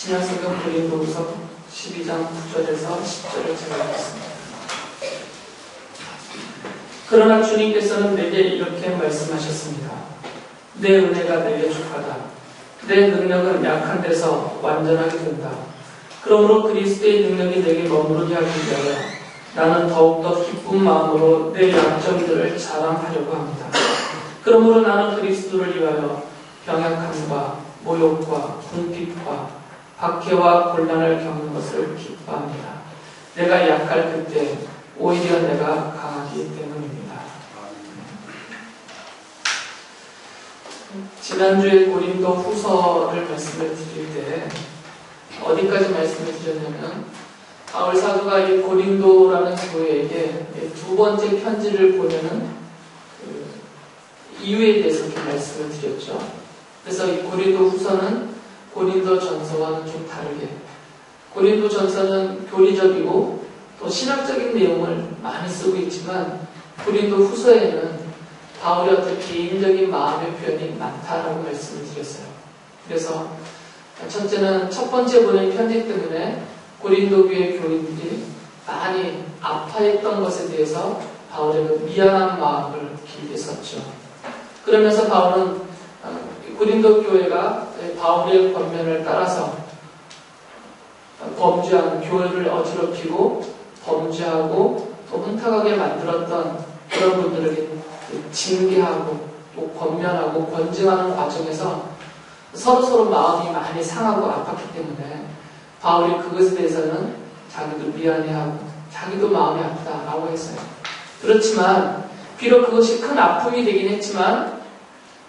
신약성경 고린도후서 12장 9절에서 10절을 제가 읽겠습니다. 그러나 주님께서는 내게 이렇게 말씀하셨습니다. 내 은혜가 내게 족하다. 내 능력은 약한 데서 완전하게 된다. 그러므로 그리스도의 능력이 내게 머무르게 하기 위하여 나는 더욱더 기쁜 마음으로 내 약점들을 자랑하려고 합니다. 그러므로 나는 그리스도를 위하여 병약함과 모욕과 궁핍과 박해와 곤란을 겪는 것을 기뻐합니다. 내가 약할 그때 오히려 내가 강하기 때문입니다. 지난주에 고린도 후서를 말씀을 드릴 때 어디까지 말씀을 드렸냐면 바울 사도가 이 고린도라는 교회에게 두 번째 편지를 보내는 이유에 대해서 좀 말씀을 드렸죠. 그래서 이 고린도 후서는 고린도 전서와는 좀 다르게 고린도 전서는 교리적이고 또 신학적인 내용을 많이 쓰고 있지만 고린도 후서에는 바울의 어떤 개인적인 마음의 표현이 많다라고 말씀을 드렸어요. 그래서 첫째는 첫 번째 보낸 편지 때문에 고린도 교회 교인들이 많이 아파했던 것에 대해서 바울의 그 미안한 마음을 길게 썼죠. 그러면서 바울은 고린도 교회가 바울의 권면을 따라서 범죄하는 교회를 어지럽히고 범죄하고 또 혼탁하게 만들었던 그런 분들에게 징계하고 또 권면하고 권증하는 과정에서 서로 마음이 많이 상하고 아팠기 때문에 바울이 그것에 대해서는 자기도 미안해하고 자기도 마음이 아프다라고 했어요. 그렇지만 비록 그것이 큰 아픔이 되긴 했지만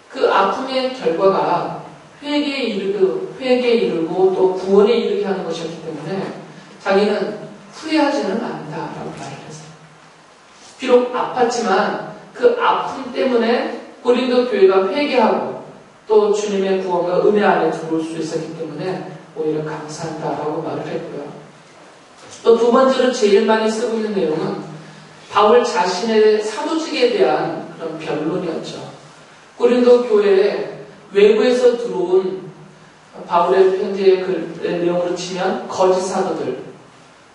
그 아픔의 결과가 회개에 이르고 또 구원에 이르게 하는 것이었기 때문에 자기는 후회하지는 않는다라고 말을 했어요. 비록 아팠지만 그 아픔 때문에 고린도 교회가 회개하고 또 주님의 구원과 은혜 안에 들어올 수 있었기 때문에 오히려 감사한다라고 말을 했고요. 또 두 번째로 제일 많이 쓰고 있는 내용은 바울 자신의 사도직에 대한 그런 변론이었죠. 고린도 교회에 외부에서 들어온 바울의 편지의 내용으로 치면 거짓 사도들,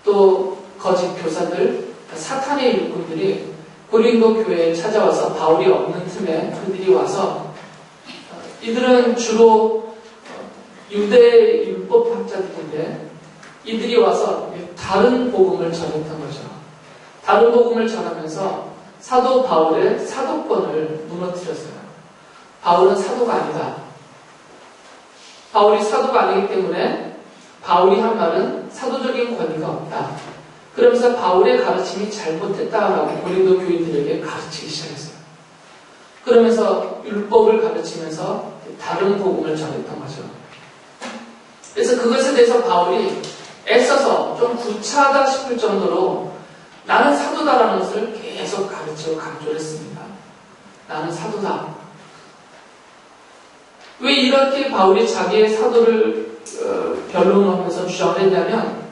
또 거짓 교사들, 사탄의 일꾼들이 고린도 교회에 찾아와서 바울이 없는 틈에 그들이 와서 이들은 주로 유대 율법학자들인데 이들이 와서 다른 복음을 전했던 거죠. 다른 복음을 전하면서 사도 바울의 사도권을 무너뜨렸어요. 바울은 사도가 아니다. 바울이 사도가 아니기 때문에 바울이 한 말은 사도적인 권위가 없다. 그러면서 바울의 가르침이 잘못됐다라고 고린도 교인들에게 가르치기 시작했어요. 그러면서 율법을 가르치면서 다른 복음을 전했던 거죠. 그래서 그것에 대해서 바울이 애써서 좀 구차하다 싶을 정도로 나는 사도다라는 것을 계속 가르치고 강조를 했습니다. 나는 사도다. 왜 이렇게 바울이 자기의 사도를 변론하면서 주장을 했냐면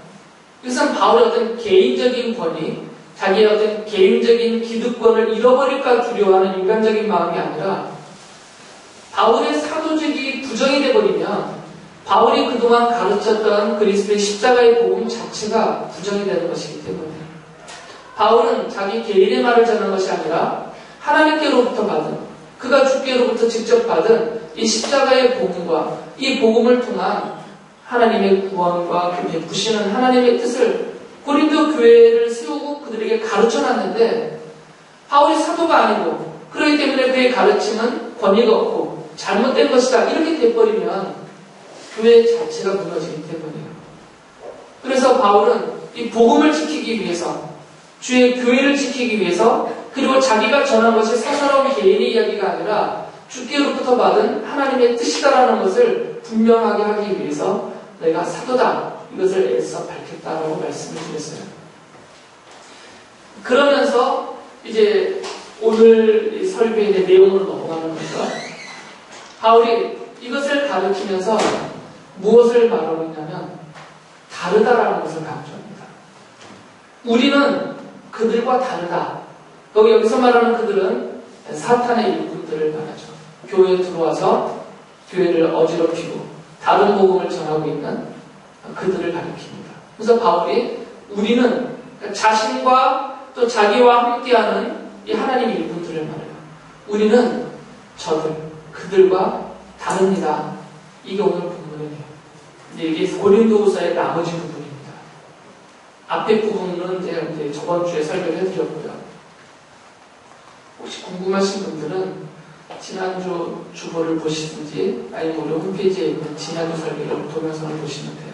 이것은 바울의 어떤 개인적인 권위, 자기의 어떤 개인적인 기득권을 잃어버릴까 두려워하는 인간적인 마음이 아니라 바울의 사도직이 부정이 되어버리면 바울이 그동안 가르쳤던 그리스도의 십자가의 복음 자체가 부정이 되는 것이기 때문에 바울은 자기 개인의 말을 전하는 것이 아니라 하나님께로부터 받은 그가 주께로부터 직접 받은 이 십자가의 복음과 이 복음을 통한 하나님의 구원과 그 베푸시는 하나님의 뜻을 고린도 교회를 세우고 그들에게 가르쳐놨는데 바울이 사도가 아니고 그렇기 때문에 그의 가르침은 권위가 없고 잘못된 것이다 이렇게 돼버리면 교회 자체가 무너지기 때문이에요. 그래서 바울은 이 복음을 지키기 위해서 주의 교회를 지키기 위해서 그리고 자기가 전한 것이 사사로운 개인의 이야기가 아니라 주께로부터 받은 하나님의 뜻이다라는 것을 분명하게 하기 위해서 내가 사도다 이것을 애써 밝혔다라고 말씀을 드렸어요. 그러면서 이제 오늘 이 설교의 내용으로 넘어가는 거죠. 바울이 이것을 가르치면서 무엇을 말하고 있냐면 다르다라는 것을 강조합니다. 우리는 그들과 다르다. 여기서 말하는 그들은 사탄의 일꾼들을 말하죠. 교회에 들어와서 교회를 어지럽히고 다른 복음을 전하고 있는 그들을 가리킵니다. 그래서 바울이 우리는 자신과 또 자기와 함께하는 이 하나님의 일꾼들을 말해요. 우리는 그들과 다릅니다. 이게 오늘 본문이에요. 이게 고린도후서의 나머지 부분입니다. 앞에 부분은 이제 저번 주에 설교를 해드렸고요. 혹시 궁금하신 분들은 지난주 주보를 보시든지 아니면 우리 홈페이지에 있는 지난주 설교를 동영상을 보시면 돼요.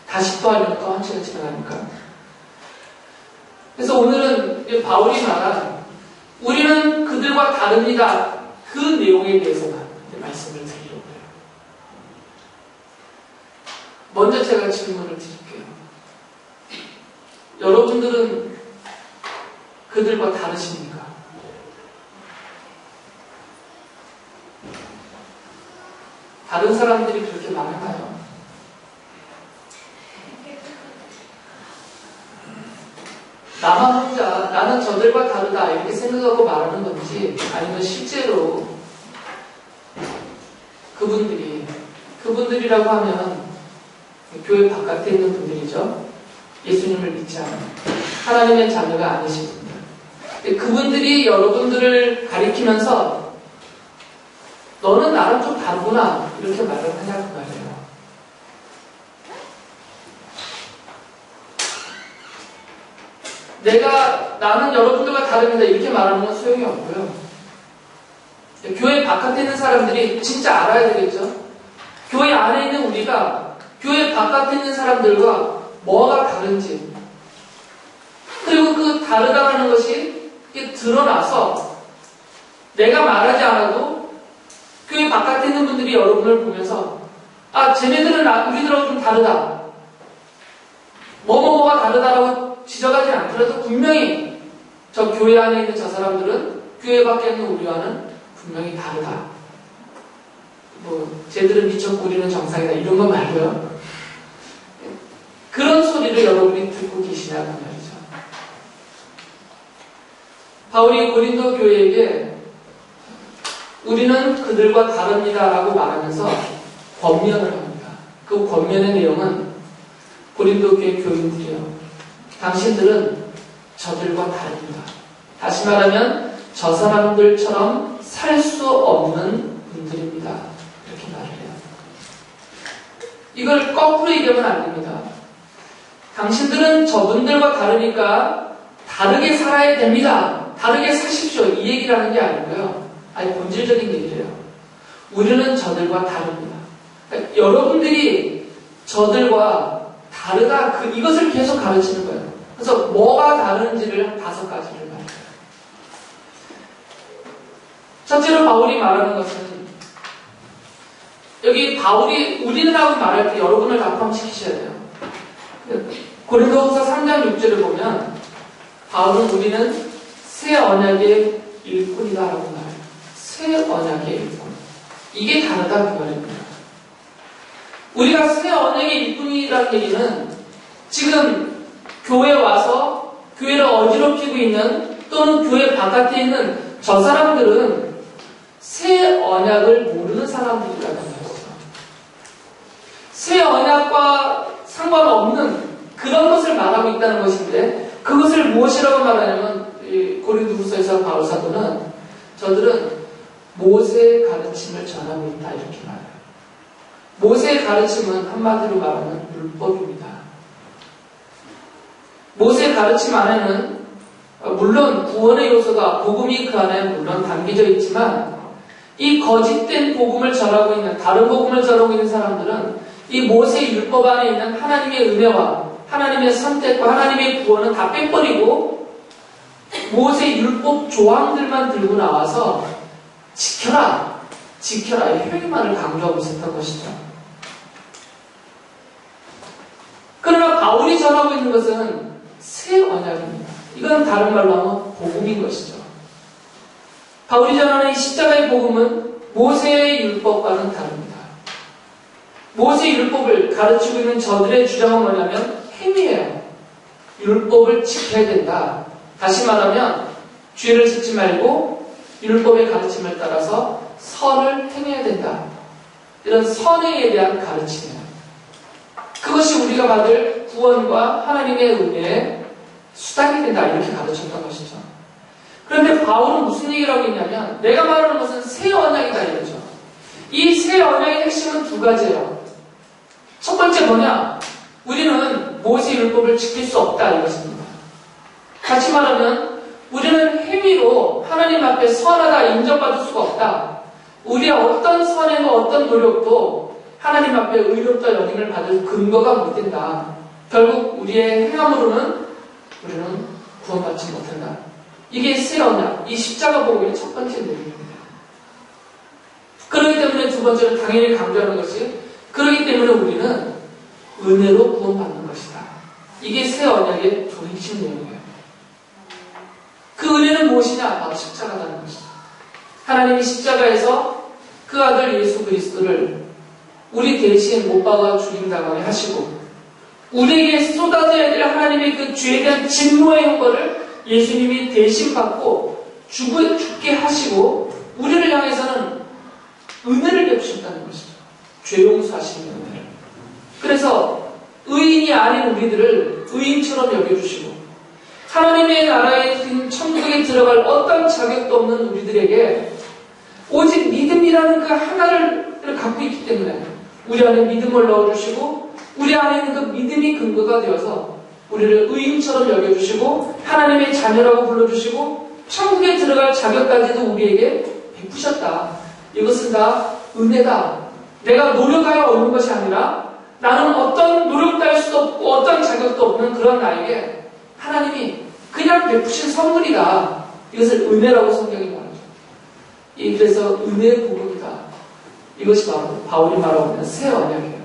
다시 또 하려면 또 1시간 지나가니까. 그래서 오늘은 바울이 말한 우리는 그들과 다릅니다. 그 내용에 대해서만 말씀을 드리려고 해요. 먼저 제가 질문을 드릴게요. 여러분들은 그들과 다르십니까? 다른 사람들이 그렇게 말하나요? 나만 혼자 나는 저들과 다르다 이렇게 생각하고 말하는 건지 아니면 실제로 그분들이라고 하면 교회 바깥에 있는 분들이죠. 예수님을 믿지 않은 하나님의 자녀가 아니신 분들. 그분들이 여러분들을 가리키면서 너는 나랑 좀 다르구나 이렇게 말을 하냐고 말해요. 나는 여러분들과 다릅니다 이렇게 말하는 건 소용이 없고요. 교회 바깥에 있는 사람들이 진짜 알아야 되겠죠. 교회 안에 있는 우리가 교회 바깥에 있는 사람들과 뭐가 다른지, 그리고 그 다르다는 것이 드러나서 내가 말하지 않아도 교회 바깥에 있는 분들이 여러분을 보면서 쟤네들은 우리들하고 좀 다르다, 뭐가 다르다라고 지적하지 않더라도 분명히 저 교회 안에 있는 저 사람들은 교회 밖에 있는 우리와는 분명히 다르다. 쟤들은 미쳤고 우리는 정상이다 이런 거 말고요. 그런 소리를 여러분이 듣고 계시냐고 말이죠. 바울이 고린도 교회에게 우리는 그들과 다릅니다라고 말하면서 권면을 합니다. 그 권면의 내용은 고린도 교회 교인들이요, 당신들은 저들과 다릅니다. 다시 말하면 저 사람들처럼 살 수 없는 분들입니다. 이렇게 말을 해요. 이걸 거꾸로 얘기하면 안 됩니다. 당신들은 저분들과 다르니까 다르게 살아야 됩니다. 다르게 사십시오. 이 얘기를 하는 게 아니고요. 아니 본질적인 얘기래요. 우리는 저들과 다릅니다. 그러니까 여러분들이 저들과 다르다, 이것을 계속 가르치는 거예요. 그래서 뭐가 다른지를 한 5가지를 말해요. 첫째로 바울이 말하는 것은, 여기 바울이 우리는라고 말할 때 여러분을 다 포함시키셔야 돼요. 고린도후서 3장 6절을 보면 바울은 우리는 새 언약의 일꾼이다라고 말해요. 새 언약의 일꾼. 이게 다르다 그 말입니다. 우리가 새 언약의 일꾼이라는 얘기는 지금 교회에 와서 교회를 어지럽히고 있는, 또는 교회 바깥에 있는 저 사람들은 새 언약을 모르는 사람들이라는 거예요. 새 언약과 상관없는 그런 것을 말하고 있다는 것인데, 그것을 무엇이라고 말하냐면 고린도후서에서 바울 사도는 저들은 모세의 가르침을 전하고 있다 이렇게 말해요. 모세의 가르침은 한마디로 말하면 율법입니다. 모세의 가르침 안에는 물론 구원의 요소가, 복음이 그 안에 물론 담겨져 있지만, 이 거짓된 복음을 전하고 있는, 다른 복음을 전하고 있는 사람들은 이 모세의 율법 안에 있는 하나님의 은혜와 하나님의 선택과 하나님의 구원은 다 빼버리고 모세의 율법 조항들만 들고 나와서 지켜라, 지켜라 이 회개만을 강조하고 있었던 것이죠. 그러나 바울이 전하고 있는 것은 새 언약입니다. 이건 다른 말로 하면 복음인 것이죠. 바울이 전하는 이 십자가의 복음은 모세의 율법과는 다릅니다. 모세의 율법을 가르치고 있는 저들의 주장은 뭐냐면 행위예요. 율법을 지켜야 된다. 다시 말하면 죄를 짓지 말고 율법의 가르침을 따라서 선을 행해야 된다. 이런 선행에 대한 가르침이에요. 그것이 우리가 받을 구원과 하나님의 은혜의 수단이 된다. 이렇게 가르쳤던 것이죠. 그런데 바울은 무슨 얘기를 하고 있냐면 내가 말하는 것은 새 언약이다 이거죠. 이 새 언약의 핵심은 두 가지예요. 첫 번째 뭐냐? 우리는 모세의 율법을 지킬 수 없다 이것입니다. 다시 말하면 우리는 행위로 하나님 앞에 선하다 인정받을 수가 없다. 우리의 어떤 선행과 어떤 노력도 하나님 앞에 의롭다 여김을 받을 근거가 못 된다. 결국 우리의 행함으로는 우리는 구원받지 못한다. 이게 새 언약, 이 십자가 복음의 첫 번째 내용입니다. 그렇기 때문에 두 번째로 당연히 강조하는 것이 그렇기 때문에 우리는 은혜로 구원받는 것이다. 이게 새 언약의 핵심 내용이에요. 그 은혜는 무엇이냐? 바로 십자가라는 것이죠. 하나님이 십자가에서 그 아들 예수 그리스도를 우리 대신 못 박아 죽임당하게 하시고 우리에게 쏟아져야 될 하나님의 그 죄에 대한 진노의 형벌을 예수님이 대신 받고 죽게 하시고 우리를 향해서는 은혜를 베푸셨다는 것이죠. 죄 용서하시는 은혜를. 그래서 의인이 아닌 우리들을 의인처럼 여겨주시고 하나님의 나라에 천국에 들어갈 어떤 자격도 없는 우리들에게 오직 믿음이라는 그 하나를 갖고 있기 때문에 우리 안에 믿음을 넣어주시고 우리 안에 있는 그 믿음이 근거가 되어서 우리를 의인처럼 여겨주시고 하나님의 자녀라고 불러주시고 천국에 들어갈 자격까지도 우리에게 베푸셨다. 이것은 다 은혜다. 내가 노력하여 얻는 것이 아니라 나는 어떤 노력도 할 수도 없고 어떤 자격도 없는 그런 나에게 하나님이 그냥 베푸신 선물이다. 이것을 은혜라고 성경이 말하죠. 그래서 은혜의 복음이다. 이것이 바로 바울이 말하고 있는 새 언약이에요.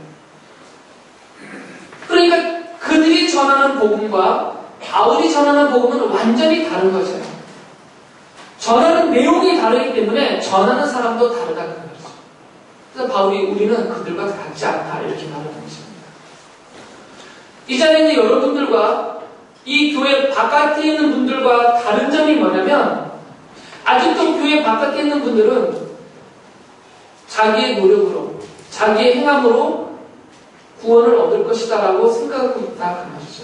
그러니까 그들이 전하는 복음과 바울이 전하는 복음은 완전히 다른 것이에요. 전하는 내용이 다르기 때문에 전하는 사람도 다르다는 거죠. 그래서 바울이 우리는 그들과 같지 않다 이렇게 말하는 것입니다. 이 자리에 있는 여러분들과 이 교회 바깥에 있는 분들과 다른 점이 뭐냐면 아직도 교회 바깥에 있는 분들은 자기의 노력으로 자기의 행함으로 구원을 얻을 것이다 라고 생각하고 있다 그 말이죠.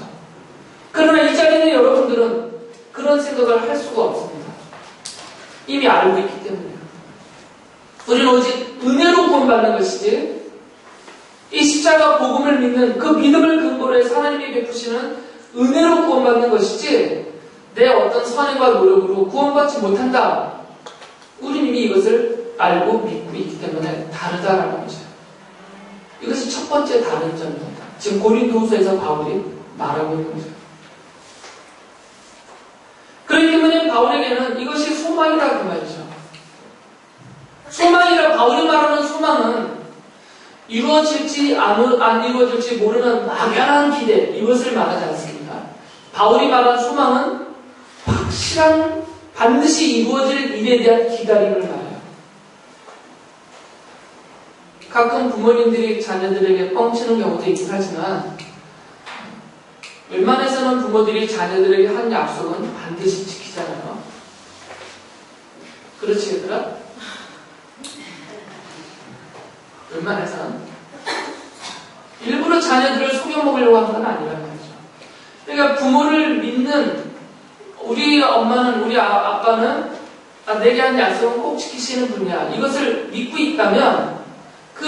그러나 이 자리에 있는 여러분들은 그런 생각을 할 수가 없습니다. 이미 알고 있기 때문에요. 우리는 오직 은혜로 구원받는 것이지 이 십자가 복음을 믿는 그 믿음을 근거로 해서 하나님이 베푸시는 은혜로 구원받는 것이지 내 어떤 선행과 노력으로 구원받지 못한다. 우리는 이미 이것을 알고 믿고 있기 때문에 다르다라는 거죠. 이것이 첫 번째 다른 점입니다. 지금 고린도후서에서 바울이 말하고 있는 거죠. 그렇기 때문에 바울에게는 이것이 소망이다 그 말이죠. 소망이라 바울이 말하는 소망은 이루어질지 안 이루어질지 모르는 막연한 기대 이것을 말하지 않습니다. 바울이 말하는 소망은 확실한 반드시 이루어질 일에 대한 기다림을 말해요. 가끔 부모님들이 자녀들에게 뻥치는 경우도 있긴 하지만 웬만해서는 부모들이 자녀들에게 한 약속은 반드시 지키잖아요. 그렇지 얘들아? 웬만해서는 일부러 자녀들을 속여먹으려고 하는 건 아니라는 거죠. 그러니까 부모를 믿는 우리 엄마는 우리 아빠는 내게 한 약속은 꼭 지키시는 분이야. 이것을 믿고 있다면 그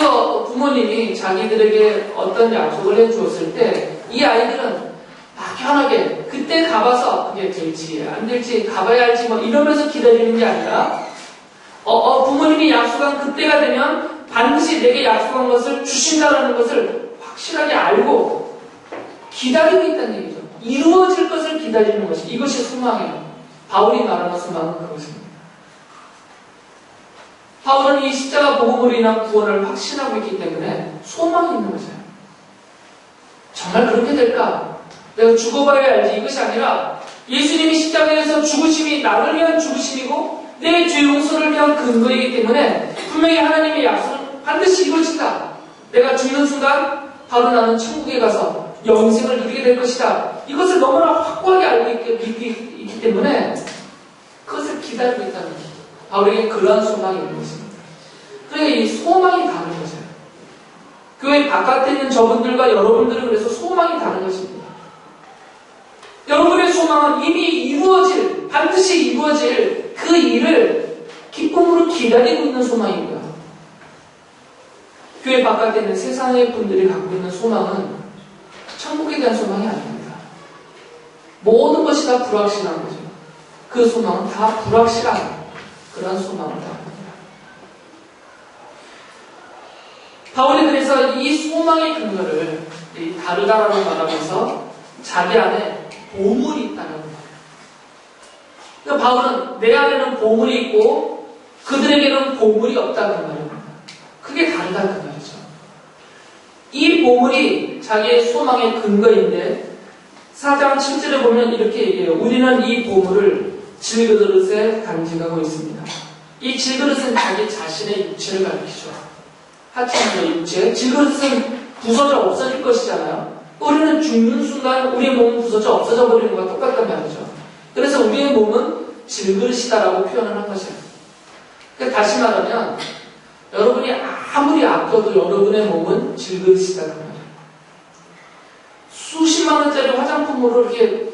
부모님이 자기들에게 어떤 약속을 해주었을 때 이 아이들은 막연하게 그때 가봐서 그게 될지 안 될지 가봐야 할지 뭐 이러면서 기다리는 게 아니라 부모님이 약속한 그때가 되면 반드시 내게 약속한 것을 주신다는 것을 확실하게 알고 기다리고 있다는 얘기죠. 이루어질 것을 기다리는 것이 이것이 소망이에요. 바울이 말하는 소망은 그것입니다. 바울은 이 십자가 복음으로 인한 구원을 확신하고 있기 때문에 소망이 있는 거죠. 정말 그렇게 될까? 내가 죽어봐야 알지. 이것이 아니라 예수님이 십자가에서 죽으심이 나를 위한 죽으심이고 내 죄 용서를 위한 근거이기 때문에 분명히 하나님의 약속은 반드시 이루어진다. 내가 죽는 순간 바로 나는 천국에 가서 영생을 누리게 될 것이다. 이것을 너무나 확고하게 알고 있기 때문에 그것을 기다리고 있다는 거죠. 바울에게 그러한 소망이 있는 것입니다. 그러니까 이 소망이 다른 거죠. 교회 바깥에 있는 저분들과 여러분들은 그래서 소망이 소망은 이미 반드시 이루어질 그 일을 기쁨으로 기다리고 있는 소망이고요. 교회 바깥에 있는 세상의 분들이 갖고 있는 소망은 천국에 대한 소망이 아닙니다. 모든 것이 다 불확실한 거죠. 그 소망은 다 불확실한 그런 소망을 합니다. 바울이 그래서 이 소망의 근거를 다르다라고 말하면서 자기 안에 보물이 있다는 거예요. 그러니까 바울은 내 안에는 보물이 있고 그들에게는 보물이 없다는 말입니다. 그게 다르다는 말이죠. 이 보물이 자기의 소망의 근거인데 4장 7절에 보면 이렇게 얘기해요. 우리는 이 보물을 질그릇에 간직하고 있습니다. 이 질그릇은 자기 자신의 육체를 가리키죠. 하찮은 육체. 질그릇은 부서져 없어질 것이잖아요. 우리는 죽는 순간 우리의 몸은 부서져 없어져 버리는 것과 똑같단 말이죠. 그래서 우리의 몸은 질그릇이다라고 표현을 한 것이에요. 그러니까 다시 말하면 여러분이 아무리 아껴도 여러분의 몸은 질그릇이다는 말이에요. 수십만 원짜리 화장품으로 이렇게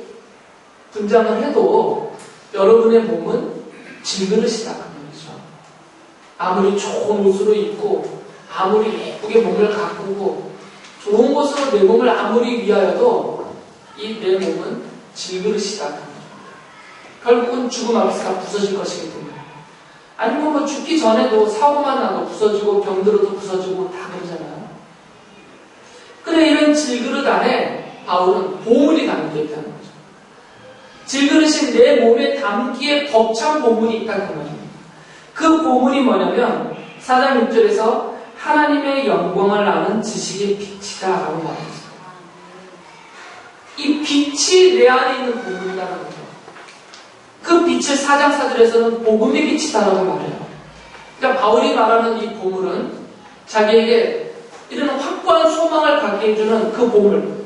분장을 해도 여러분의 몸은 질그릇이다는 말이죠. 아무리 좋은 옷으로 입고 아무리 예쁘게 몸을 가꾸고 좋은 것으로 내 몸을 아무리 위하여도 이 내 몸은 질그릇이다. 결국은 죽음 앞에서 다 부서질 것이기 때문에. 아니면 뭐 죽기 전에도 사고만 나도 부서지고 병들어도 부서지고 다 그러잖아요. 그래 이런 질그릇 안에 바울은 보물이 담겨 있다는 거죠. 질그릇인 내 몸에 담기에 벅찬 보물이 있다는 말입니다. 그 보물이 뭐냐면 4장 6절에서 하나님의 영광을 아는 지식의 빛이다 라고 말했어요. 이 빛이 내 안에 있는 보물이라는 거죠. 그 빛을 4장 4절에서는 복음의 빛이다라고 말해요. 그러니까 바울이 말하는 이 보물은 자기에게 이런 확고한 소망을 갖게 해주는 그 보물.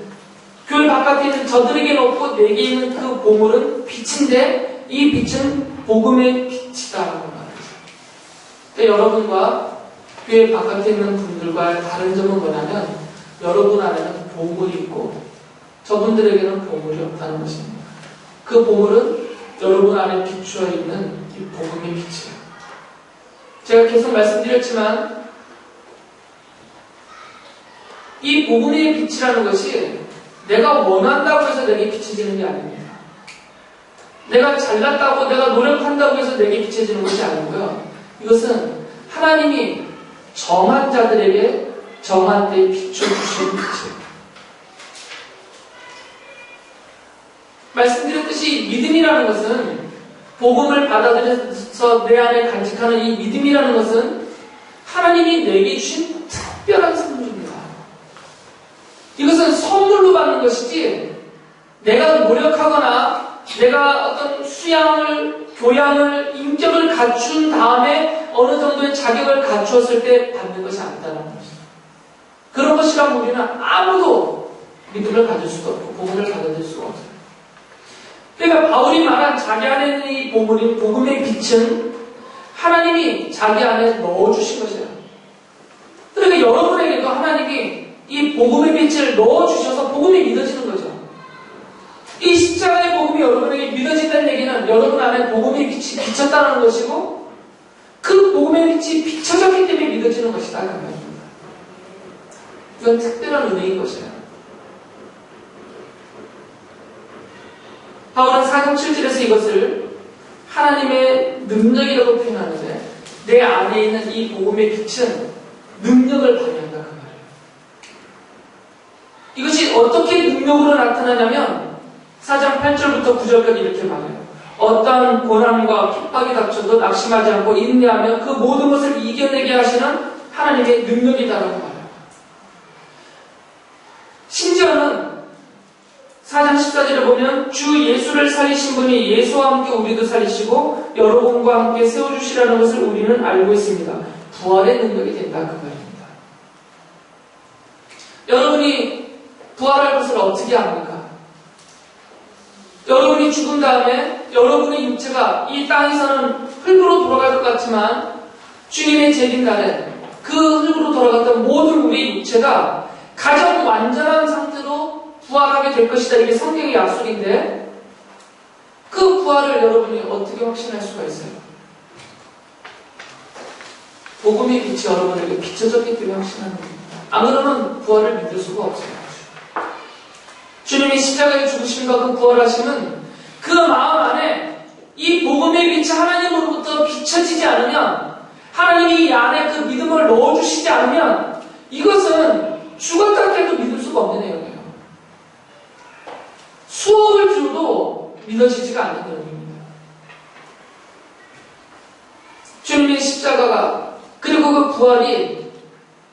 교회 바깥에 있는 저들에게는 없고 내게 있는 그 보물은 빛인데 이 빛은 복음의 빛이다라고 말해요. 그러니까 여러분과 교회 바깥에 있는 분들과 다른 점은 뭐냐면 여러분 안에는 보물이 있고 저분들에게는 보물이 없다는 것입니다. 그 보물은 여러분 안에 비추어 있는 이 복음의 빛이에요. 제가 계속 말씀드렸지만 이 복음의 빛이라는 것이 내가 원한다고 해서 내게 비춰지는 게 아닙니다. 내가 잘났다고 내가 노력한다고 해서 내게 비춰지는 것이 아니고요. 이것은 하나님이 정한 자들에게 정한 때에 비춰주신 빛이에요. 말씀드렸듯이 믿음이라는 것은 복음을 받아들여서 내 안에 간직하는 이 믿음이라는 것은 하나님이 내게 주신 특별한 선물입니다. 이것은 선물로 받는 것이지 내가 노력하거나 내가 어떤 수양을, 교양을, 인격을 갖춘 다음에 어느 정도의 자격을 갖추었을 때 받는 것이 아니다라는 것이죠. 그런 것이라면 우리는 아무도 믿음을 가질 수도 없고 복음을 받아들일 수가 없어요. 그러니까 바울이 말한 자기 안에 있는 이 보물인 복음의 빛은 하나님이 자기 안에 넣어주신 것이에요. 그러니까 여러분에게도 하나님이 이 복음의 빛을 넣어주셔서 복음이 믿어지는 거죠. 이 십자가의 복음이 여러분에게 믿어진다는 얘기는 여러분 안에 복음의 빛이 비쳤다는 것이고 그 복음의 빛이 비춰졌기 때문에 믿어지는 것이다. 그 말입니다. 이건 특별한 은혜인 것이에요. 바울은 4장 7절에서 이것을 하나님의 능력이라고 표현하는데 내 안에 있는 이 복음의 빛은 능력을 발휘한다. 그 말이에요. 이것이 어떻게 능력으로 나타나냐면 4장 8절부터 9절까지 이렇게 말해요. 어떠한 고난과 핍박이 닥쳐도 낙심하지 않고 인내하며 그 모든 것을 이겨내게 하시는 하나님의 능력이다라고 말해요. 심지어는 4장 14절에 보면 주 예수를 살리신 분이 예수와 함께 우리도 살리시고 여러분과 함께 세워주시라는 것을 우리는 알고 있습니다. 부활의 능력이 된다. 그 말입니다. 여러분이 부활할 것을 어떻게 합니까? 여러분이 죽은 다음에 여러분의 육체가 이 땅에서는 흙으로 돌아갈 것 같지만 주님의 재림날에 그 흙으로 돌아갔던 모든 우리의 육체가 가장 완전한 상태로 부활하게 될 것이다. 이게 성경의 약속인데 그 부활을 여러분이 어떻게 확신할 수가 있어요? 복음의 빛이 여러분에게 비춰졌기 때문에 확신하는 겁니다. 안 그러면 부활을 믿을 수가 없어요. 주님이 십자가에 죽으심과 그 부활하심은 그 마음 안에 이 복음의 빛이 하나님으로부터 비춰지지 않으면, 하나님이 이 안에 그 믿음을 넣어주시지 않으면 이것은 죽었다 깨도 믿을 수가 없는 내용이에요. 수억을 들어도 믿어지지가 않는 내용입니다. 주님의 십자가가 그리고 그 부활이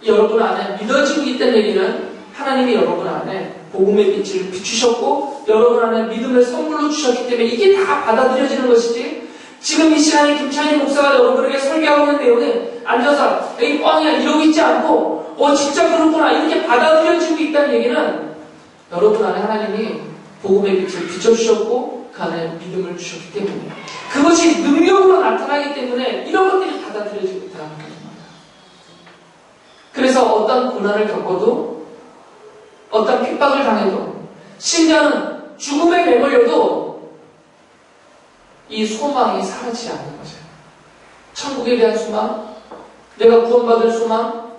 여러분 안에 믿어지고 있다는 얘기는 하나님이 여러분 안에 복음의 빛을 비추셨고 여러분 안에 믿음을 선물로 주셨기 때문에 이게 다 받아들여지는 것이지, 지금 이 시간에 김찬희 목사가 여러분에게 설교하고 있는 내용에 앉아서 에이 뻥이야 이러고 있지 않고 진짜 그렇구나 이렇게 받아들여지고 있다는 얘기는 여러분 안에 하나님이 복음의 빛을 비춰주셨고 그 안에 믿음을 주셨기 때문에, 그것이 능력으로 나타나기 때문에 이런 것들이 받아들여지고 있다는 겁니다. 그래서 어떤 고난을 겪어도, 어떤 핍박을 당해도, 심지어는 죽음에 내몰려도 이 소망이 사라지지 않는 거죠. 천국에 대한 소망, 내가 구원받을 소망,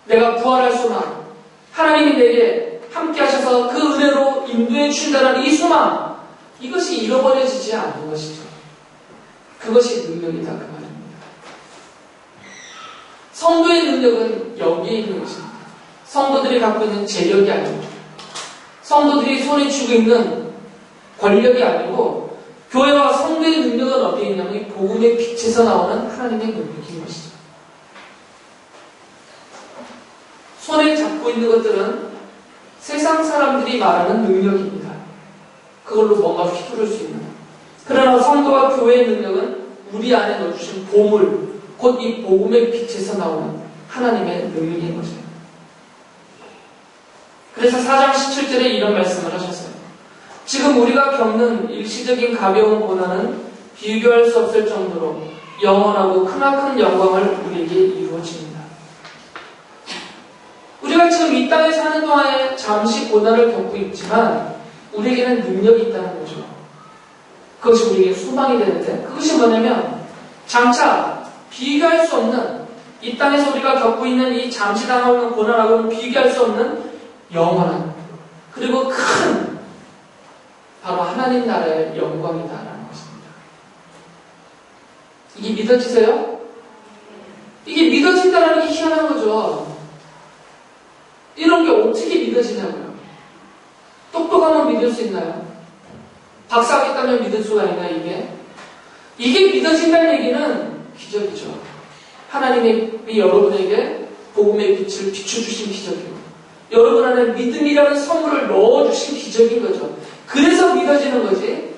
내가 부활할 소망, 하나님이 내게 함께 하셔서 그 은혜로 인도해 주신다는 이 소망, 이것이 잃어버려지지 않는 것이죠. 그것이 능력이다 그 말입니다. 성도의 능력은 여기에 있는 것입니다. 성도들이 갖고 있는 재력이 아니고, 성도들이 손에 쥐고 있는 권력이 아니고, 교회와 성도의 능력은 어디에 있냐면 이 복음의 빛에서 나오는 하나님의 능력인 것이죠. 손에 잡고 있는 것들은 세상 사람들이 말하는 능력입니다. 그걸로 뭔가 휘두를 수 있는. 그러나 성도와 교회의 능력은 우리 안에 넣어주신 보물, 곧 이 복음의 빛에서 나오는 하나님의 능력인 것입니다. 그래서 4장 17절에 이런 말씀을 하셨어요. 지금 우리가 겪는 일시적인 가벼운 고난은 비교할 수 없을 정도로 영원하고 크나큰 영광을 우리에게 이루어집니다. 우리가 지금 이 땅에 사는 동안에 잠시 고난을 겪고 있지만 우리에게는 능력이 있다는 거죠. 그것이 우리에게 소망이 되는데, 그것이 뭐냐면 장차 비교할 수 없는, 이 땅에서 우리가 겪고 있는 이 잠시 당하는 고난하고는 비교할 수 없는 영원한, 그리고 큰, 바로 하나님 나라의 영광이다라는 것입니다. 이게 믿어지세요? 이게 믿어진다는 게 희한한 거죠. 이런 게 어떻게 믿어지냐고요. 똑똑하면 믿을 수 있나요? 박사하겠다면 믿을 수가 있나요, 이게? 이게 믿어진다는 얘기는 기적이죠. 하나님이 여러분에게 복음의 빛을 비춰주신 기적이고, 여러분 안에 믿음이라는 선물을 넣어주신 기적인 거죠. 그래서 믿어지는 거지,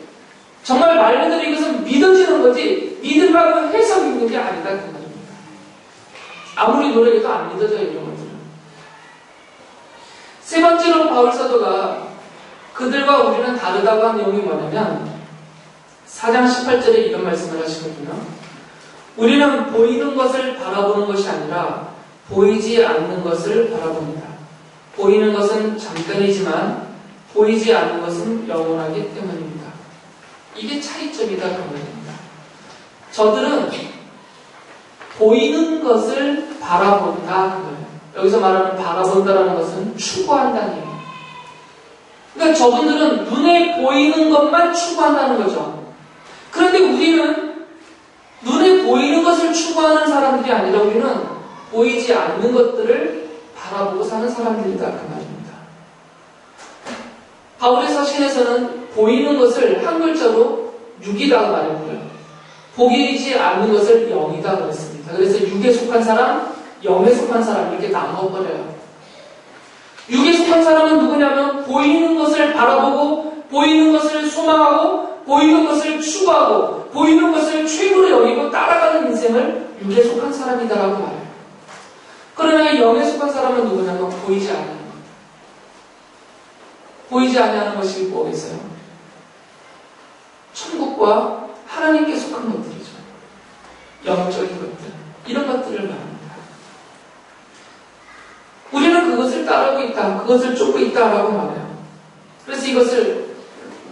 정말 말 그대로 이것은 믿어지는 거지, 믿음이라고 해서 믿는 게 아니다, 그 말입니다. 아무리 노력해도 안 믿어져요, 이런 것들은. 세 번째로 바울 사도가 그들과 우리는 다르다고 한 내용이 뭐냐면 4장 18절에 이런 말씀을 하시거든요. 우리는 보이는 것을 바라보는 것이 아니라 보이지 않는 것을 바라봅니다. 보이는 것은 잠깐이지만 보이지 않는 것은 영원하기 때문입니다. 이게 차이점이다 그 말입니다. 저들은 보이는 것을 바라본다 그 말이에요. 여기서 말하는 바라본다라는 것은 추구한다는 얘기예요. 그러니까 저분들은 눈에 보이는 것만 추구한다는 거죠. 그런데 우리는 눈에 보이는 것을 추구하는 사람들이 아니라 우리는 보이지 않는 것들을 바라보고 사는 사람들이다 그 말입니다. 바울의 서신에서는 보이는 것을 한 글자로 육이다 말했고요. 보이지 않는 것을 영이다 그랬습니다. 그래서 육에 속한 사람, 영에 속한 사람 이렇게 나눠버려요. 육에 속한 사람은 누구냐면 보이는 것을 바라보고 보이는 것을 소망하고 보이는 것을 추구하고 보이는 것을 최고로 여기고 따라가는 인생을 육에 속한 사람이다라고 말해요. 그러나 영에 속한 사람은 누구냐면 보이지 않아요. 보이지 않는 것이 뭐겠어요? 천국과 하나님께 속한 것들이죠. 영적인 것들, 이런 것들을 말합니다. 우리는 그것을 따르고 있다, 그것을 쫓고 있다라고 말해요. 그래서 이것을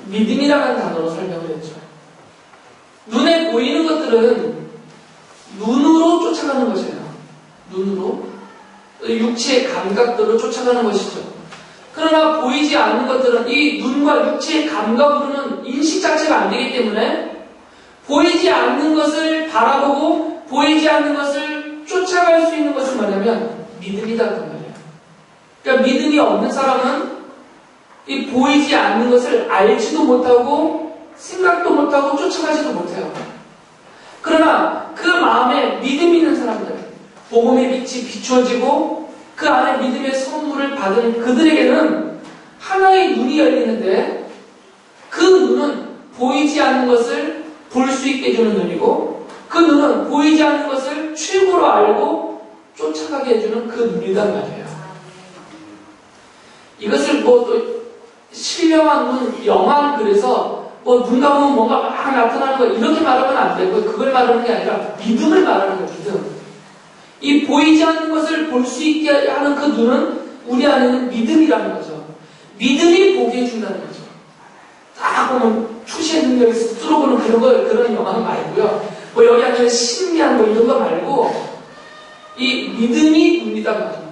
믿음이라는 단어로 설명을 했죠. 눈에 보이는 것들은 눈으로 쫓아가는 것이에요. 눈으로. 육체의 감각들로 쫓아가는 것이죠. 그러나 보이지 않는 것들은 이 눈과 육체의 감각으로는 인식 자체가 안 되기 때문에 보이지 않는 것을 바라보고 보이지 않는 것을 쫓아갈 수 있는 것은 뭐냐면 믿음이다 그 말이에요. 그러니까 믿음이 없는 사람은 이 보이지 않는 것을 알지도 못하고 생각도 못하고 쫓아가지도 못해요. 그러나 그 마음에 믿음이 있는 사람들, 복음의 빛이 비추어지고 그 안에 믿음의 선물을 받은 그들에게는 하나의 눈이 열리는데 그 눈은 보이지 않는 것을 볼 수 있게 해주는 눈이고 그 눈은 보이지 않는 것을 최고로 알고 쫓아가게 해주는 그 눈이란 말이에요. 이것을 또 신령한 눈, 영한 글에서 눈 감으면 뭔가 막 나타나는 거 이렇게 말하면 안 되고 그걸 말하는 게 아니라 믿음을 말하는 거예요. 믿음. 이 보이지 않는 것을 볼 수 있게 하는 그 눈은 우리 안에는 믿음이라는 거죠. 믿음이 보게 해준다는 거죠. 딱 보면 초시의 능력에서 뚫어보는 그런 영화는 말고요. 여기 안에 신비한 이런 거 말고 이 믿음이 눈이다 말입니다.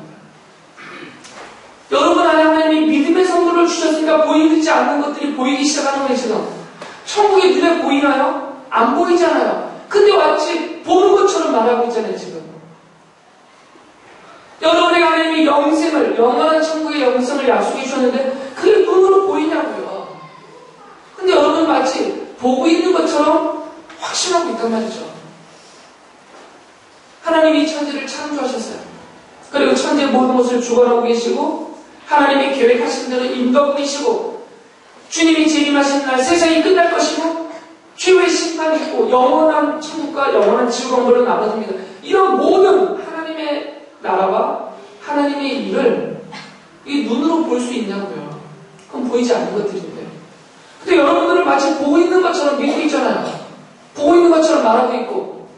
여러분 안에 하나님이 믿음의 선물을 주셨으니까 보이지 않는 것들이 보이기 시작하는 거예요. 지금 천국이 눈에 보이나요? 안 보이잖아요. 근데 마치 보는 것처럼 말하고 있잖아요. 지금 여러분에게 하나님이 영생을, 영원한 천국의 영생을 약속해 주셨는데 그게 눈으로 보이냐고요. 근데 여러분 마치 보고 있는 것처럼 확신하고 있단 말이죠. 하나님이 천지를 창조하셨어요. 그리고 천지의 모든 것을 주관하고 계시고 하나님이 계획하신 대로 인도하고 계시고 주님이 재림하신 날 세상이 끝날 것이고 최후의 심판이 있고 영원한 천국과 영원한 지구공부를 나눠줍니다. 이런 모든 하나님의 나라와 하나님의 일을 이 눈으로 볼 수 있냐고요. 그럼 보이지 않는 것들인데. 근데 여러분들은 마치 보고 있는 것처럼 믿고 있잖아요. 보고 있는 것처럼 말하고 있고.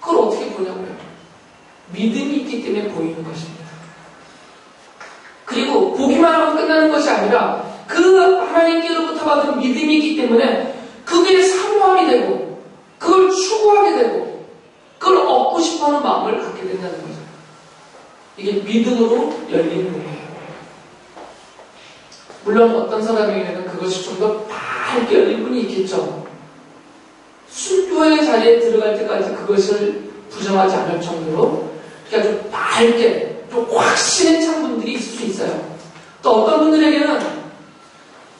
그걸 어떻게 보냐고요. 믿음이 있기 때문에 보이는 것입니다. 그리고 보기만 하고 끝나는 것이 아니라 그 하나님께로부터 받은 믿음이 있기 때문에 그게 사모함이 되고 그걸 추구하게 되고 그걸 얻고 싶어하는 마음을 갖게 된다는 거죠. 이게 믿음으로 열리는 거예요. 물론 어떤 사람에게는 그것이 좀 더 밝게 열린 분이 있겠죠. 순교의 자리에 들어갈 때까지 그것을 부정하지 않을 정도로 그러니까 좀 밝게 좀 확신에 찬 분들이 있을 수 있어요. 또 어떤 분들에게는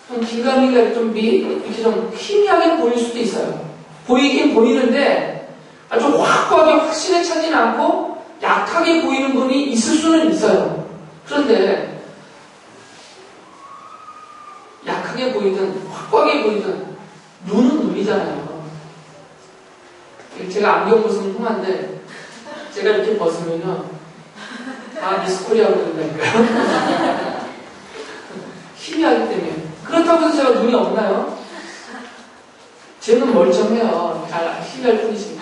좀 긴가민가 좀 이렇게 좀 희미하게 보일 수도 있어요. 보이긴 보이는데 아주 확고하게 확신에 차지는 않고 약하게 보이는 분이 있을 수는 있어요. 그런데 약하게 보이든 확고하게 보이든 눈은 눈이잖아요. 제가 안경 벗으면 흉한데 제가 이렇게 벗으면요 다 미스코리아로 된다니까요. 희미하기 때문에. 그렇다고 해서 제가 눈이 없나요? 제 눈 멀쩡해요. 희미할 뿐이지.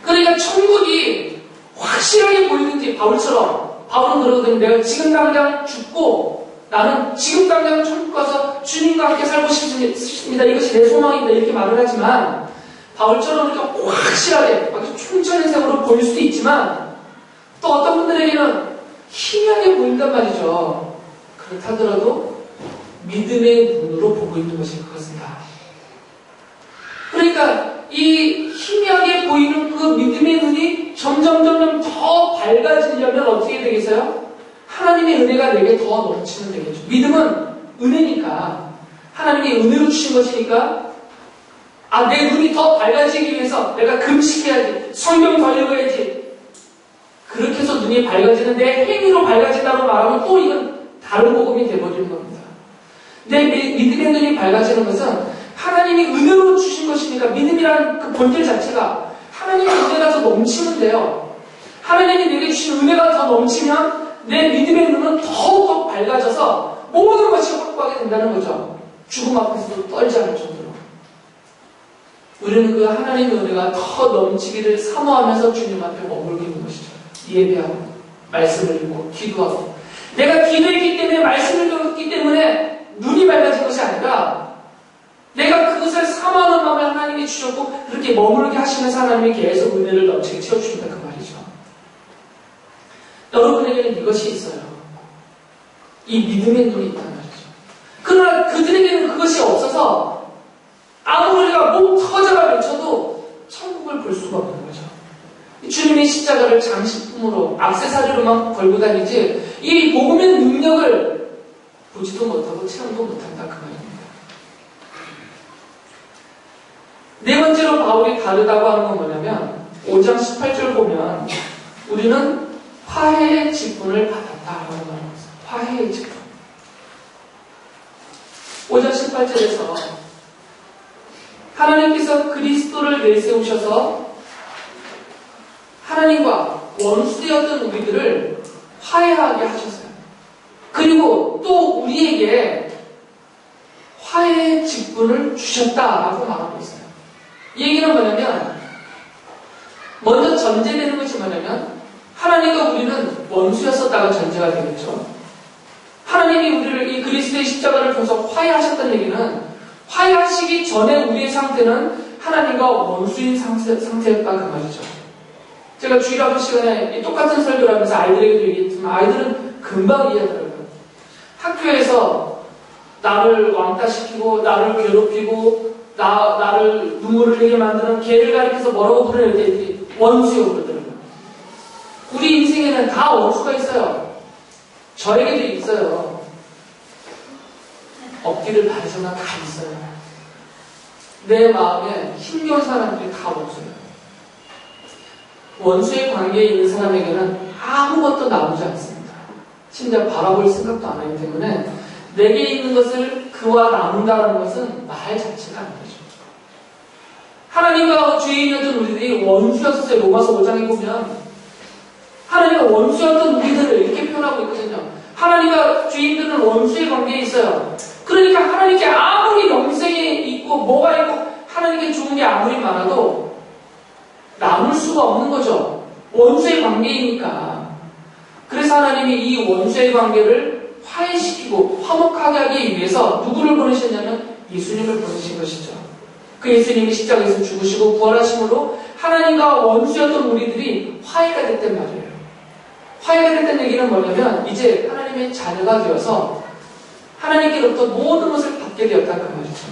그러니까 천국이 확실하게 보이는지 바울처럼 바울은 그러거든요. 내가 지금 당장 죽고 나는 지금 당장 천국 가서 주님과 함께 살고 싶습니다. 이것이 내 소망입니다. 이렇게 말을 하지만 바울처럼 이렇게 확실하게 춤천의 색으로 보일 수도 있지만 또 어떤 분들에게는 희미하게 보인단 말이죠. 그렇다더라도 믿음의 눈으로 보고 있는 것이 그것입니다. 그러니까 이 희미하게 보이는 그 믿음의 눈이 점점 더 밝아지려면 어떻게 되겠어요? 하나님의 은혜가 내게 더 넘치면 되겠죠. 믿음은 은혜니까 하나님이 은혜로 주신 것이니까 내 눈이 더 밝아지기 위해서 내가 금식해야지, 성경 더 읽어야지. 그렇게 해서 눈이 밝아지는데 행위로 밝아진다고 말하면 또 이건 다른 복음이 되어버리는 겁니다. 내 믿음의 눈이 밝아지는 것은 하나님이 은혜로 주신 것이니까 믿음이라는 그 본질 자체가 하나님의 은혜가 더 넘치면 돼요. 하나님이 내게 주신 은혜가 더 넘치면 내 믿음의 눈은 더욱 밝아져서 모든 것이 확고하게 된다는 거죠. 죽음 앞에서도 떨지 않을 정도로. 우리는 그 하나님의 은혜가 더 넘치기를 사모하면서 주님 앞에 머물고 있는 것이죠. 예배하고 말씀을 읽고 기도하고 내가 기도했기 때문에 말씀을 읽었기 때문에 눈이 밝아진 것이 아니라 내가 그 그것을 사모하는 마음을 하나님이 주셨고 그렇게 머물게 하시면서 하나님이 계속 은혜를 넘치게 채워주신다 그 말이죠. 여러분에게는 이것이 있어요. 이 믿음의 눈이 있단 말이죠. 그러나 그들에게는 그것이 없어서 아무리 우리가 목 터져라 외쳐도 천국을 볼 수가 없는 거죠. 주님의 십자가를 장식품으로 액세서리로만 걸고 다니지 이 복음의 능력을 보지도 못하고 체험도 못한다 그 말입니다. 네 번째로 바울이 다르다고 하는 건 뭐냐면 5장 18절 보면 우리는 화해의 직분을 받았다라고 말합니다. 화해의 직분. 5장 18절에서 하나님께서 그리스도를 내세우셔서 하나님과 원수되었던 우리들을 화해하게 하셨어요. 그리고 또 우리에게 화해의 직분을 주셨다라고 말하고 있어요. 이 얘기는 뭐냐면 먼저 전제되는 것이 뭐냐면 하나님과 우리는 원수였었다가 전제가 되겠죠. 하나님이 우리를 이 그리스도의 십자가를 통해서 화해하셨다는 얘기는 화해하시기 전에 우리의 상태는 하나님과 원수인 상태였다 그 말이죠. 제가 주일학교 시간에 똑같은 설교를 하면서 아이들에게도 얘기했지만 아이들은 금방 이해하더라고요. 학교에서 나를 왕따시키고 나를 괴롭히고 나를 눈물을 흘리게 만드는 개를 가리켜서 뭐라고 부르는 애들이 원수요 그러더라고요. 우리 인생에는 다 원수가 있어요. 저에게도 있어요. 없기를 바라지만 다 있어요. 내 마음에 힘겨운 사람들이 다 원수예요. 원수의 관계에 있는 사람에게는 아무것도 나오지 않습니다. 심지어 바라볼 생각도 안 하기 때문에 내게 있는 것을 그와 나눈다는 것은 말 자체가 아니죠. 하나님과 주인이었던 우리들이 원수였었어요. 로마서 5장에 보면 하나님과 원수였던 우리들을 이렇게 표현하고 있거든요. 하나님과 주인들은 원수의 관계에 있어요. 그러니까 하나님께 아무리 영생이 있고 뭐가 있고 하나님께 좋은 게 아무리 많아도 나눌 수가 없는 거죠. 원수의 관계이니까. 그래서 하나님이 이 원수의 관계를 화해시키고 화목하게 하기 위해서 누구를 보내셨냐면 예수님을 보내신 것이죠. 그 예수님이 십자가에서 죽으시고 부활하심으로 하나님과 원수였던 우리들이 화해가 됐단 말이에요. 화해가 됐다는 얘기는 뭐냐면 이제 하나님의 자녀가 되어서 하나님께로부터 모든 것을 받게 되었다 그 말이죠.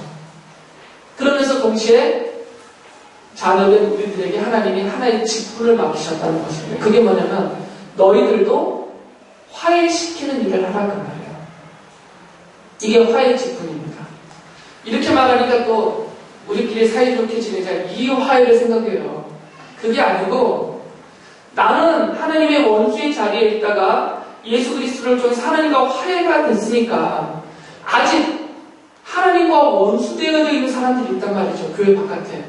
그러면서 동시에 자녀된 우리들에게 하나님이 하나의 직분을 맡기셨다는 것입니다. 그게 뭐냐면 너희들도 화해시키는 일을 하라 그 말이에요. 이게 화해의 직분입니다. 이렇게 말하니까 또 우리끼리 사이좋게 지내자 이 화해를 생각해요. 그게 아니고 나는 하나님의 원수의 자리에 있다가 예수 그리스도를 통해서 하나님과 화해가 됐으니까 아직 하나님과 원수되어 있는 사람들이 있단 말이죠. 교회 바깥에.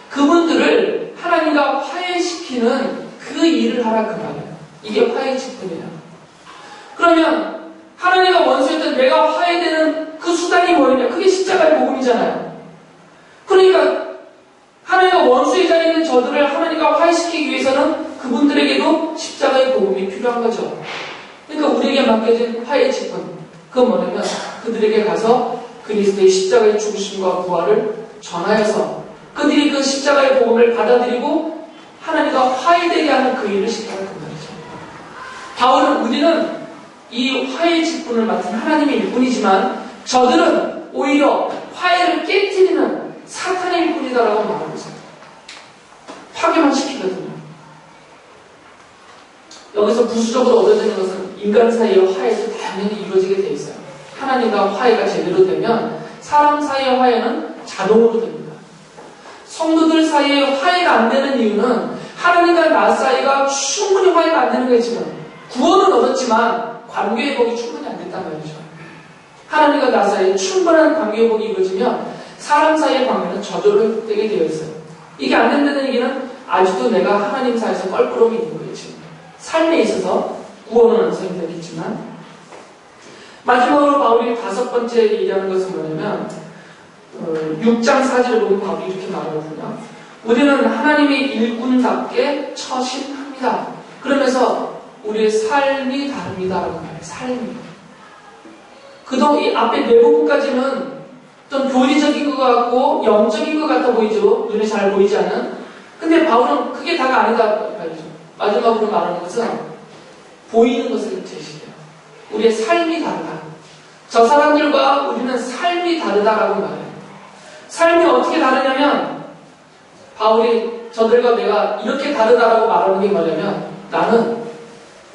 그분들을 하나님과 화해시키는 그 일을 하라 그 말이에요. 이게 화해의 직분이에요. 그러면 하나님과 원수였던 내가 화해되는 그 수단이 뭐냐? 그게 십자가의 복음이잖아요. 그러니까 하나님과 원수의 자리에 있는 저들을 하나님과 화해시키기 위해서는 그분들에게도 십자가의 복음이 필요한 거죠. 그러니까 우리에게 맡겨진 화해의 직분, 그건 뭐냐면 그들에게 가서 그리스도의 십자가의 죽으심과 부활을 전하여서 그들이 그 십자가의 복음을 받아들이고 하나님과 화해되게 하는 그 일을 시켜라 그 말이죠. 바울은 우리는 이 화해의 직분을 맡은 하나님의 일꾼이지만 저들은 오히려 화해를 깨뜨리는 사탄의 일꾼이다라고 말하고 있어요. 파괴만 시키거든요. 여기서 부수적으로 얻어지는 것은 인간 사이의 화해도 당연히 이루어지게 돼 있어요. 하나님과 화해가 제대로 되면 사람 사이의 화해는 자동으로 됩니다. 성도들 사이에 화해가 안 되는 이유는 하나님과 나 사이가 충분히 화해가 안 되는 거지만 구원은 얻었지만 관계 회복이 충분히 안 됐단 말이죠. 하나님과 나 사이에 충분한 관계 회복이 이루어지면 사람 사이의 관계는 저절로 회복되게 되어 있어요. 이게 안 된다는 얘기는 아직도 내가 하나님 사이에서 껄끄러움이 있는 거겠지. 삶에 있어서 구원은 완성이 되겠지만 마지막으로 바울이 5번째 얘기하는 것은 뭐냐면 6장 4절을 보면 바울이 이렇게 말하거든요. 우리는 하나님의 일꾼답게 처신합니다. 그러면서 우리의 삶이 다릅니다라고 말해요. 삶이. 그동안 이 앞에 네 부분까지는 좀 교리적인 것 같고 영적인 것 같아 보이죠. 눈에 잘 보이지 않는. 근데 바울은 그게 다가 아니다 말이죠. 마지막으로 말하는 것은 보이는 것을 제시해요. 우리의 삶이 다르다. 저 사람들과 우리는 삶이 다르다라고 말해요. 삶이 어떻게 다르냐면 바울이 저들과 내가 이렇게 다르다라고 말하는 게 뭐냐면 나는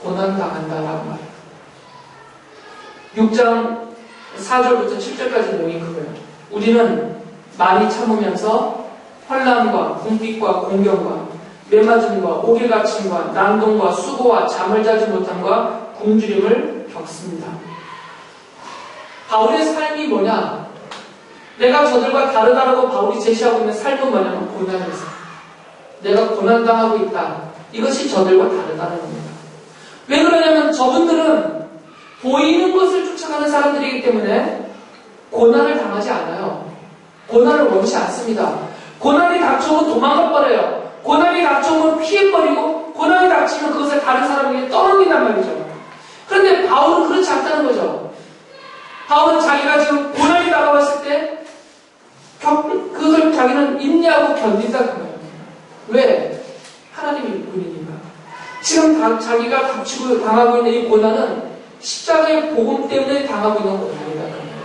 고난당한다라고 말해요. 6장 4절부터 7절까지 내용이 그거예요. 우리는 많이 참으면서 환난과 궁핍과 공경과 매맞음과 옥에 갇힘과 난동과 수고와 잠을 자지 못함과 굶주림을 겪습니다. 바울의 삶이 뭐냐? 내가 저들과 다르다라고 바울이 제시하고 있는 삶은 뭐냐면 고난이었어요. 내가 고난당하고 있다. 이것이 저들과 다르다는 겁니다. 왜 그러냐면 저분들은 보이는 것을 쫓아가는 사람들이기 때문에 고난을 당하지 않아요. 고난을 원치 않습니다. 고난이 닥쳐오면 도망가 버려요. 고난이 닥쳐오면 피해버리고 고난이 닥치면 그것을 다른 사람에게 떠넘긴단 말이죠. 그런데 바울은 그렇지 않다는 거죠. 바울은 자기가 지금 고난이 다가왔을 때 그걸 자기는 인내하고 견딘다 그 말입니다. 왜? 하나님의 일꾼이니까. 지금 자기가 닥치고 당하고 있는 이 고난은 십자가의 복음 때문에 당하고 있는 고난이다 그 말입니다.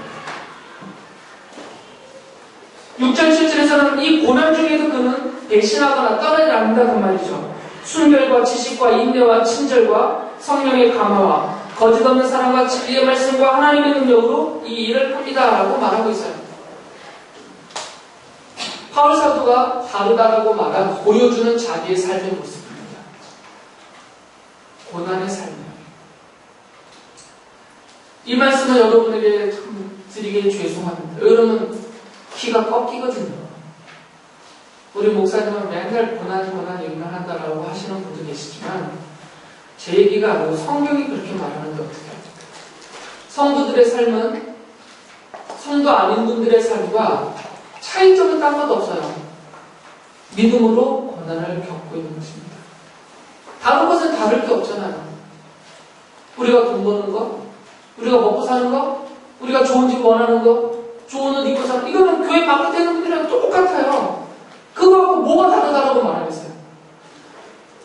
6절 7절에서는 이 고난 중에도 그는 배신하거나 떠나지 않는다 그 말이죠. 순결과 지식과 인내와 친절과 성령의 감화와 거짓 없는 사랑과 진리의 말씀과 하나님의 능력으로 이 일을 합니다라고 말하고 있어요. 바울 사도가 다르다라고 보여주는 자기의 삶의 모습입니다. 고난의 삶이에요. 이 말씀은 여러분에게 참 드리기 죄송합니다. 여러분 귀가 꺾이거든요. 우리 목사님은 맨날 고난 얘기만 한다라고 하시는 분도 계시지만 제 얘기가 아니고 성경이 그렇게 말하는데 어떻게 합니까? 성도들의 삶은 성도 아닌 분들의 삶과 차이점은 딴 것도 없어요. 믿음으로 고난을 겪고 있는 것입니다. 다른 것은 다를 게 없잖아요. 우리가 돈 버는 거, 우리가 먹고 사는 거, 우리가 좋은 집 원하는 거, 좋은 옷 입고 사는 거, 이거는 교회 바깥에 있는 분들이랑 똑같아요. 그거하고 뭐가 다르다라고 말하겠어요.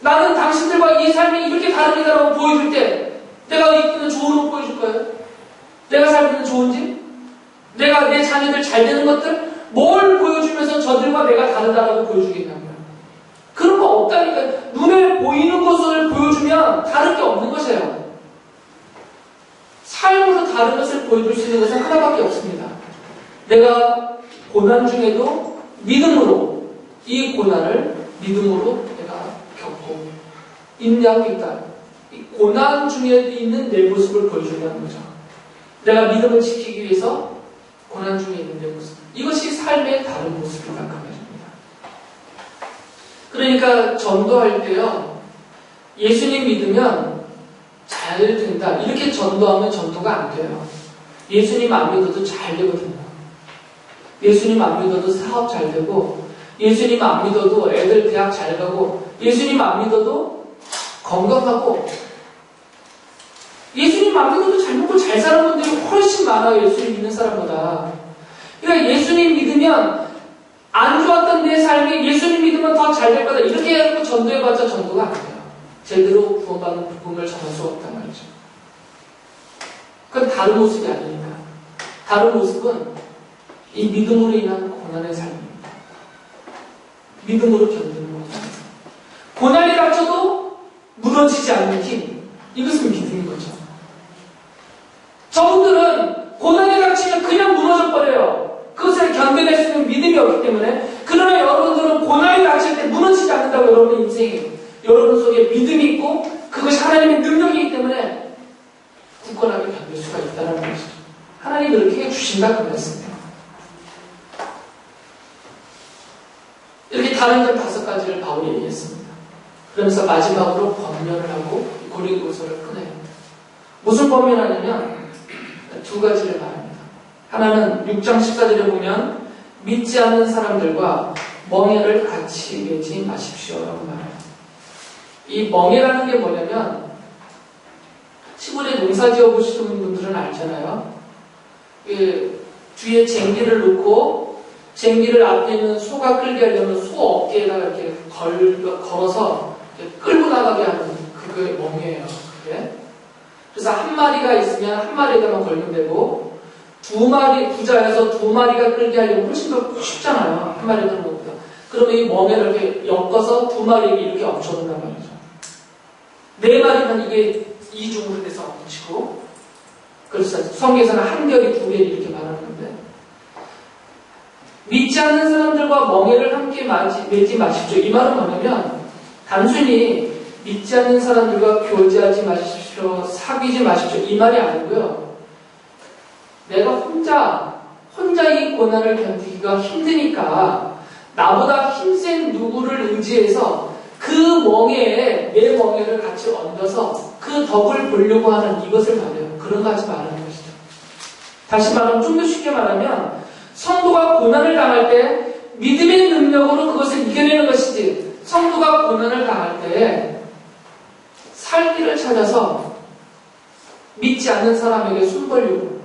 나는 당신들과 이 삶이 이렇게 다릅니다라고 보여줄 때 내가 입는 좋은 옷 보여줄 거예요? 내가 살고 있는 좋은 집? 내가 내 자녀들 잘 되는 것들? 뭘 보여주면서 저들과 내가 다르다라고 보여주겠냐고요. 그런 거 없다니까. 눈에 보이는 것을 보여주면 다를 게 없는 것이에요. 삶으로 다른 것을 보여줄 수 있는 것은 하나밖에 없습니다. 내가 고난 중에도 믿음으로 이 고난을 믿음으로 내가 겪고 인내하고 있다. 이 고난 중에 있는 내 모습을 보여준다는 거죠. 내가 믿음을 지키기 위해서 고난 중에 있는 내 모습. 이것이 삶의 다른 모습이다 그 말입니다. 그러니까 전도할 때요. 예수님 믿으면 잘 된다. 이렇게 전도하면 전도가 안 돼요. 예수님 안 믿어도 잘 되거든요. 예수님 안 믿어도 사업 잘 되고 예수님 안 믿어도 애들 대학 잘 가고 예수님 안 믿어도 건강하고 예수님 안 믿어도 잘 먹고 잘 사는 분들이 훨씬 많아요. 예수님 믿는 사람보다. 그러니까 예수님 믿으면 안 좋았던 내 삶이 예수님 믿으면 더 잘 될 거다. 이렇게 해놓고 전도해봤자 전도가 안 돼요. 제대로 구원받는 복음을 전할 수 없단 말이죠. 그건 다른 모습이 아니니까. 다른 모습은 이 믿음으로 인한 고난의 삶입니다. 믿음으로 견디는 거죠. 고난이 닥쳐도 무너지지 않는 힘. 이것은 믿음인 거죠. 저분들은 고난이 닥치면 그냥 무너져 버려요. 그것을 견뎌낼 수 있는 믿음이 없기 때문에. 그러나 여러분들은 고난이 닥칠 때 무너지지 않는다고 여러분의 인생이 여러분 속에 믿음이 있고 그것이 하나님의 능력이기 때문에 굳건하게 견딜 수가 있다는 것이죠. 하나님이 그렇게 해주신다 그랬습니다. 이렇게 다른 점 5가지를 바울이 얘기했습니다. 그러면서 마지막으로 권면을 하고 고린도서를 끝내요. 무슨 권면하냐면 2가지를 말합니다. 하나는 6장 14절에 보면 믿지 않는 사람들과 멍에를 같이 매지 마십시오라고 말해요. 이 멍에라는 게 뭐냐면 시골에 농사 지어 보시는 분들은 알잖아요. 뒤에 쟁기를 놓고 쟁기를 앞에 있는 소가 끌게 하려면 소 어깨에다가 이렇게 걸어서 이렇게 끌고 나가게 하는 그게 멍이에요. 그게. 그래서 한 마리가 있으면 한 마리에다만 걸면 되고 두 마리 부자여서 두 마리가 끌게 하려면 훨씬 더 쉽잖아요. 한 마리가 하는 것보다. 그러면 이 멍에를 이렇게 엮어서 두 마리에게 이렇게 얹혀놓는단 말이죠. 네 마리면 이게 이중으로 돼서 얹히고 그래서 성경에서는 한 결이 두 개를 이렇게 말하는 건데 믿지 않는 사람들과 멍에를 함께 매지 마십시오. 이 말은 뭐냐면 단순히 믿지 않는 사람들과 교제하지 마십시오. 사귀지 마십시오. 이 말이 아니고요. 내가 혼자 이 고난을 견디기가 힘드니까 나보다 힘센 누구를 의지해서 그 멍에에 내 멍에를 같이 얹어서 그 덕을 보려고 하는 이것을 말해요. 그런 거 하지 말라는 것이죠. 다시 말하면 좀 더 쉽게 말하면 성도가 고난을 당할 때 믿음의 능력으로 그것을 이겨내는 것이지 성도가 고난을 당할 때 살 길을 찾아서 믿지 않는 사람에게 손 벌리고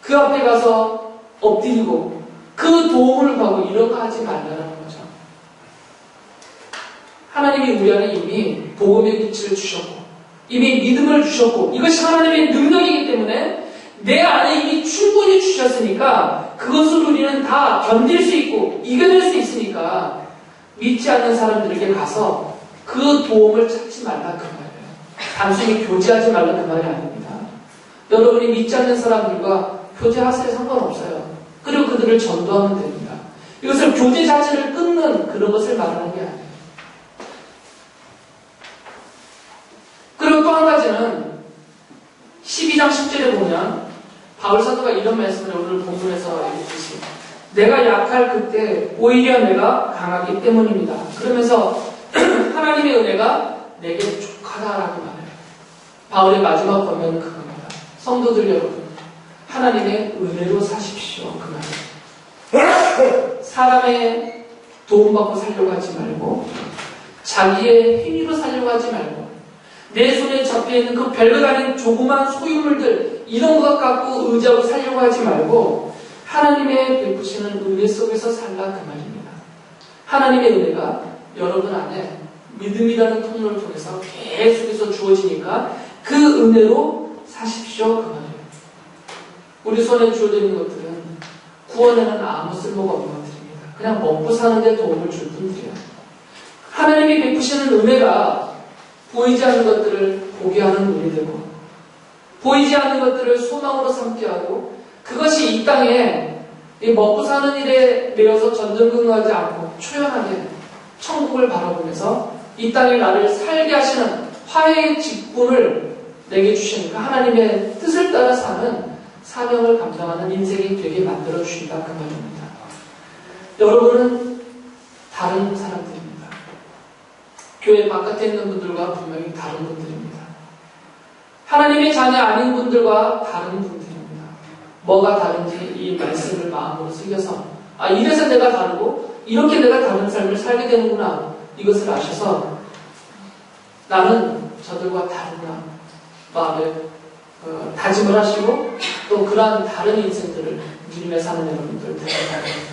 그 앞에 가서 엎드리고 그 도움을 구하고 이런 거 하지 말라는 거죠. 하나님이 우리 안에 이미 복음의 빛을 주셨고 이미 믿음을 주셨고 이것이 하나님의 능력이기 때문에 내 안에 이미 충분히 주셨으니까 그것을 우리는 다 견딜 수 있고 이겨낼 수 있으니까 믿지 않는 사람들에게 가서 그 도움을 찾지 말라 그 말이에요. 단순히 교제하지 말라 그 말이 아닙니다. 여러분이 믿지 않는 사람들과 교제하세요. 상관없어요. 그리고 그들을 전도하면 됩니다. 이것을 교제 자체를 끊는 그런 것을 말하는 게 아니에요. 그리고 또 한 가지는 12장 10절에 보면 바울 사도가 이런 말씀을 오늘 본문에서 해주시 내가 약할 그때 오히려 내가 강하기 때문입니다. 그러면서 하나님의 은혜가 내게 족하다라고 말해요. 바울의 마지막 권면은 그겁니다. 성도들 여러분 하나님의 은혜로 사십시오. 그 말이에요. 사람의 도움받고 살려고 하지 말고 자기의 행위로 살려고 하지 말고 내 손에 잡혀있는 그 별것 아닌 조그만 소유물들 이런 것 갖고 의지하고 살려고 하지 말고 하나님의 베푸시는 은혜 속에서 살라 그 말입니다. 하나님의 은혜가 여러분 안에 믿음이라는 통로를 통해서 계속해서 주어지니까 그 은혜로 사십시오 그 말이에요. 우리 손에 주어져 있는 것들은 구원에는 아무 쓸모가 없는 것들입니다. 그냥 먹고 사는 데 도움을 줄 뿐이에요. 하나님이 베푸시는 은혜가 보이지 않는 것들을 보게 하는 눈이 되고 보이지 않는 것들을 소망으로 삼게 하고 그것이 이 땅에 먹고 사는 일에 매여서 전전긍긍하지 않고 초연하게 천국을 바라보면서 이 땅에 나를 살게 하시는 화해의 직분을 내게 주시니까 하나님의 뜻을 따라 사는 사명을 감당하는 인생이 되게 만들어 주신다 그 말입니다. 여러분은 다른 사람들입니다. 교회 바깥에 있는 분들과 분명히 다른 분들입니다. 하나님의 자녀 아닌 분들과 다른 분들입니다. 뭐가 다른지 이 말씀을 마음으로 새겨서 이래서 내가 다르고 이렇게 내가 다른 삶을 살게 되는구나 이것을 아셔서 나는 저들과 다르구나 마음에 다짐을 하시고 또 그러한 다른 인생들을 누리며 사는 여러분들 되시기 바랍니다.